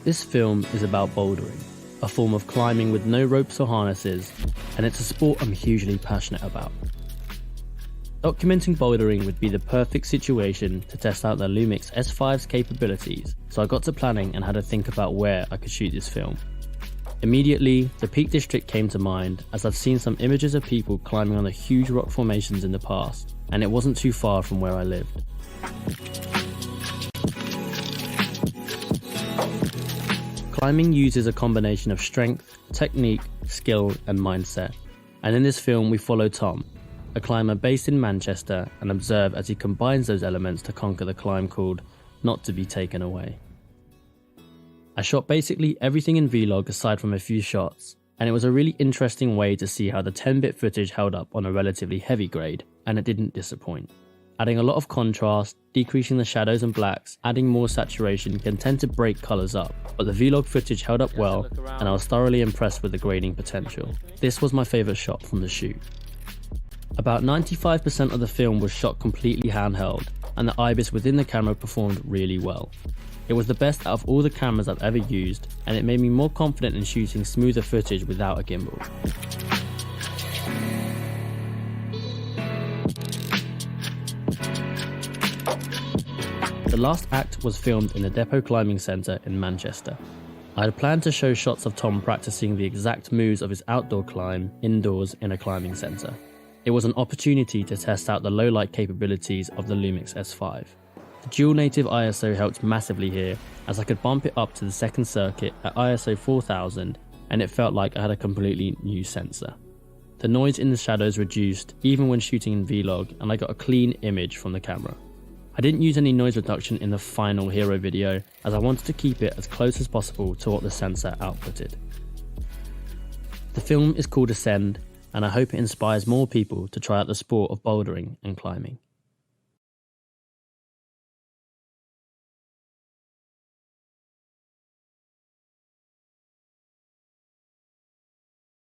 This film is about bouldering, a form of climbing with no ropes or harnesses, and it's a sport I'm hugely passionate about. Documenting bouldering would be the perfect situation to test out the LUMIX S5's capabilities, so I got to planning and had to think about where I could shoot this film. Immediately, the Peak District came to mind, as I've seen some images of people climbing on the huge rock formations in the past, and it wasn't too far from where I lived. Climbing uses a combination of strength, technique, skill, and mindset, and in this film we follow Tom, a climber based in Manchester, and observe as he combines those elements to conquer the climb called Not to Be Taken Away. I shot basically everything in Vlog aside from a few shots, and it was a really interesting way to see how the 10-bit footage held up on a relatively heavy grade, and it didn't disappoint. Adding a lot of contrast, decreasing the shadows and blacks, adding more saturation can tend to break colours up, but the Vlog footage held up well, and I was thoroughly impressed with the grading potential. This was my favourite shot from the shoot. About 95% of the film was shot completely handheld, and the IBIS within the camera performed really well. It was the best out of all the cameras I've ever used, and it made me more confident in shooting smoother footage without a gimbal. The last act was filmed in the Depot Climbing Centre in Manchester. I had planned to show shots of Tom practicing the exact moves of his outdoor climb indoors in a climbing centre. It was an opportunity to test out the low-light capabilities of the LUMIX S5. The dual native ISO helped massively here, as I could bump it up to the second circuit at ISO 4000, and it felt like I had a completely new sensor. The noise in the shadows reduced even when shooting in Vlog, and I got a clean image from the camera. I didn't use any noise reduction in the final hero video, as I wanted to keep it as close as possible to what the sensor outputted. The film is called Ascend, and I hope it inspires more people to try out the sport of bouldering and climbing.